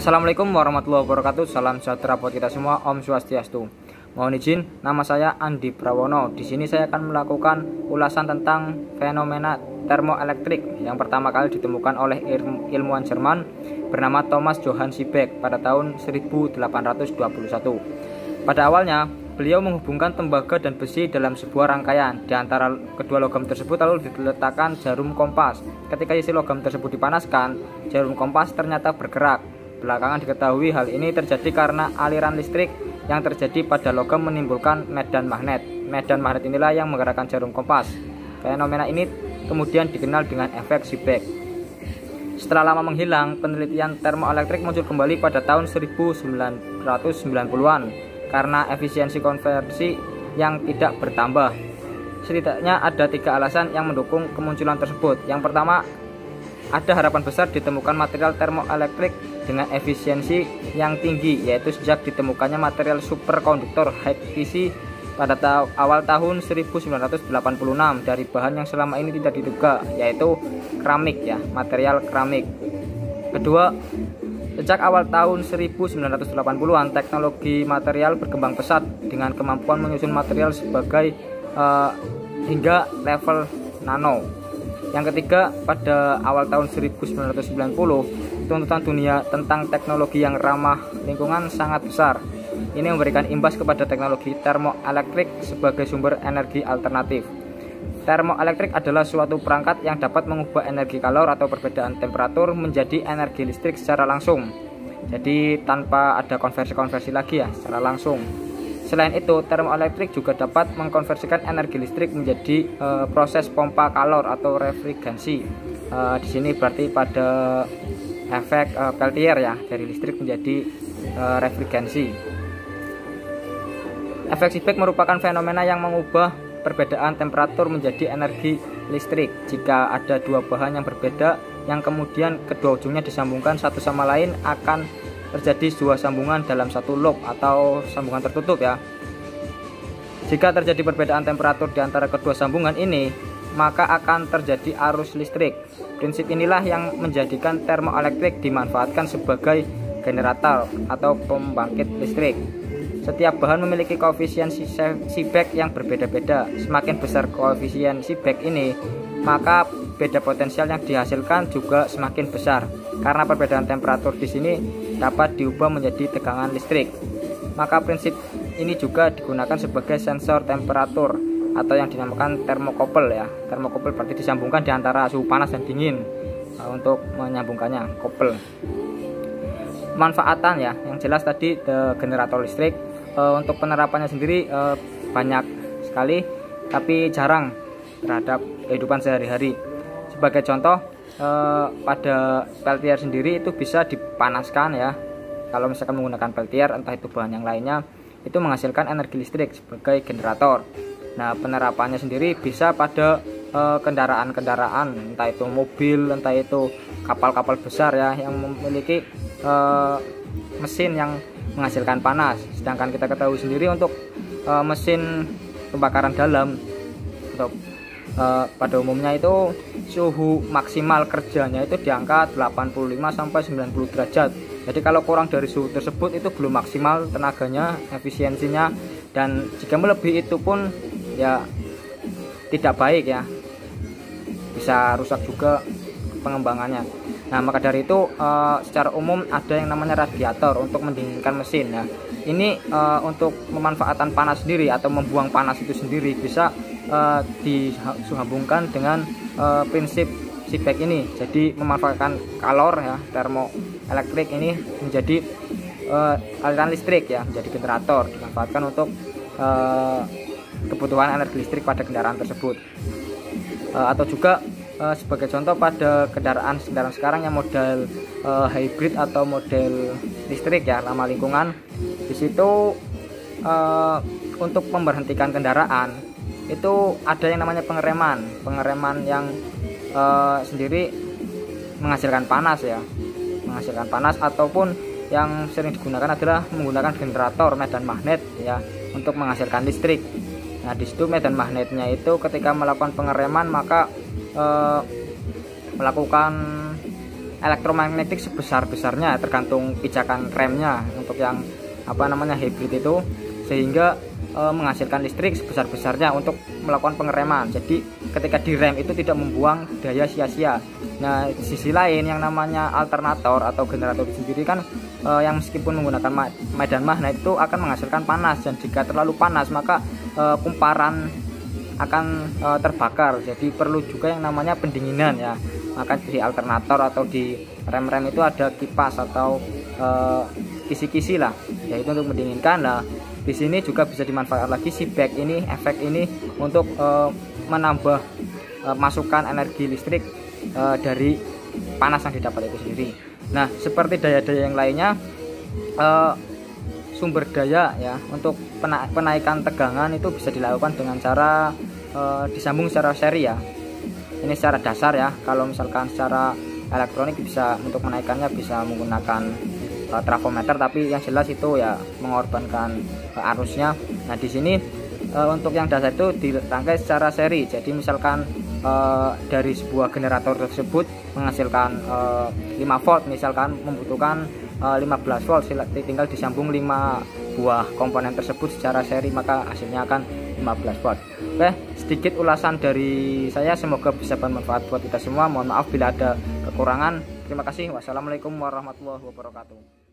Assalamualaikum warahmatullahi wabarakatuh. Salam sejahtera buat kita semua. Om Swastiastu. Mohon izin, nama saya Andi Prawono. Di sini saya akan melakukan ulasan tentang fenomena termoelektrik yang pertama kali ditemukan oleh ilmuwan Jerman bernama Thomas Johann Seebeck pada tahun 1821. Pada awalnya, beliau menghubungkan tembaga dan besi dalam sebuah rangkaian. Di antara kedua logam tersebut lalu diletakkan jarum kompas. Ketika isi logam tersebut dipanaskan, jarum kompas ternyata bergerak. Belakangan diketahui hal ini terjadi karena aliran listrik yang terjadi pada logam menimbulkan medan magnet. Medan magnet inilah yang menggerakkan jarum kompas. Fenomena ini kemudian dikenal dengan efek Seebeck. Setelah lama menghilang, penelitian termoelektrik muncul kembali pada tahun 1990-an karena efisiensi konversi yang tidak bertambah. Setidaknya ada 3 alasan yang mendukung kemunculan tersebut. Yang pertama, ada harapan besar ditemukan material termoelektrik dengan efisiensi yang tinggi, yaitu sejak ditemukannya material superkonduktor high fission pada awal tahun 1986 dari bahan yang selama ini tidak diduga, yaitu keramik ya, material keramik. Kedua, sejak awal tahun 1980-an teknologi material berkembang pesat dengan kemampuan menyusun material sebagai hingga level nano. Yang ketiga, pada awal tahun 1990, tuntutan dunia tentang teknologi yang ramah lingkungan sangat besar. Ini memberikan imbas kepada teknologi termoelektrik sebagai sumber energi alternatif. Termoelektrik adalah suatu perangkat yang dapat mengubah energi kalor atau perbedaan temperatur menjadi energi listrik secara langsung. Jadi tanpa ada konversi-konversi lagi ya, secara langsung. Selain itu, termoelektrik juga dapat mengkonversikan energi listrik menjadi proses pompa kalor atau refrigerasi. Di sini berarti pada efek Peltier ya, dari listrik menjadi refrigerasi. Efek Seebeck merupakan fenomena yang mengubah perbedaan temperatur menjadi energi listrik. Jika ada dua bahan yang berbeda yang kemudian kedua ujungnya disambungkan satu sama lain, akan terjadi dua sambungan dalam satu loop atau sambungan tertutup ya. Jika terjadi perbedaan temperatur di antara kedua sambungan ini, maka akan terjadi arus listrik. Prinsip inilah yang menjadikan termoelektrik dimanfaatkan sebagai generator atau pembangkit listrik. Setiap bahan memiliki koefisien Seebeck yang berbeda-beda. Semakin besar koefisien Seebeck ini, maka beda potensial yang dihasilkan juga semakin besar. Karena perbedaan temperatur di sini dapat diubah menjadi tegangan listrik. Maka prinsip ini juga digunakan sebagai sensor temperatur atau yang dinamakan termokopel ya. Termokopel berarti disambungkan di antara suhu panas dan dingin untuk menyambungkannya, kopel. Manfaatan ya, yang jelas tadi generator listrik. Untuk penerapannya sendiri banyak sekali, tapi jarang terhadap kehidupan sehari-hari. Sebagai contoh, pada Peltier sendiri itu bisa dipanaskan ya. Kalau misalkan menggunakan Peltier, entah itu bahan yang lainnya, itu menghasilkan energi listrik sebagai generator. Nah, penerapannya sendiri bisa pada kendaraan-kendaraan, entah itu mobil, entah itu kapal-kapal besar ya, yang memiliki mesin yang menghasilkan panas. Sedangkan kita ketahui sendiri untuk mesin pembakaran dalam untuk pada umumnya itu suhu maksimal kerjanya itu di angka 85-90 derajat. Jadi kalau kurang dari suhu tersebut itu belum maksimal tenaganya, efisiensinya, dan jika melebihi itu pun ya tidak baik ya, bisa rusak juga pengembangannya. Nah, maka dari itu secara umum ada yang namanya radiator untuk mendinginkan mesin. Nah, ini untuk pemanfaatan panas sendiri atau membuang panas itu sendiri bisa disambungkan dengan prinsip Seebeck ini. Jadi memanfaatkan kalor ya, termoelektrik ini menjadi aliran listrik ya, menjadi generator, dimanfaatkan untuk kebutuhan energi listrik pada kendaraan tersebut. Atau juga sebagai contoh pada kendaraan sekarang yang model hybrid atau model listrik ya, ramah lingkungan. Di situ untuk memberhentikan kendaraan itu ada yang namanya pengereman yang sendiri menghasilkan panas ya, menghasilkan panas, ataupun yang sering digunakan adalah menggunakan generator medan magnet ya untuk menghasilkan listrik. Nah, di situ medan magnetnya itu ketika melakukan pengereman maka melakukan elektromagnetik sebesar-besarnya, tergantung pijakan remnya untuk yang hybrid itu, sehingga menghasilkan listrik sebesar-besarnya untuk melakukan pengereman. Jadi ketika direm itu tidak membuang daya sia-sia. Nah, di sisi lain yang namanya alternator atau generator sendiri kan yang meskipun menggunakan medan magnet itu akan menghasilkan panas, dan jika terlalu panas maka kumparan akan terbakar. Jadi perlu juga yang namanya pendinginan ya. Maka di alternator atau di rem-rem itu ada kipas atau kisi-kisi lah, yaitu untuk mendinginkan. Nah, di sini juga bisa dimanfaatkan lagi si back ini, efek ini untuk menambah masukan energi listrik dari panas yang didapat itu sendiri. Nah, seperti daya-daya yang lainnya, sumber daya ya untuk penaikan tegangan itu bisa dilakukan dengan cara disambung secara seri ya. Ini secara dasar ya. Kalau misalkan secara elektronik bisa untuk menaikkannya bisa menggunakan trafometer, tapi yang jelas itu ya mengorbankan arusnya. Nah, di sini untuk yang dasar itu dirangkai secara seri. Jadi misalkan dari sebuah generator tersebut menghasilkan 5 volt, misalkan membutuhkan 15 volt, tinggal disambung 5 buah komponen tersebut secara seri, maka hasilnya akan 15 volt. Oke, sedikit ulasan dari saya, semoga bisa bermanfaat buat kita semua. Mohon maaf bila ada kekurangan. Terima kasih. Wassalamualaikum warahmatullahi wabarakatuh.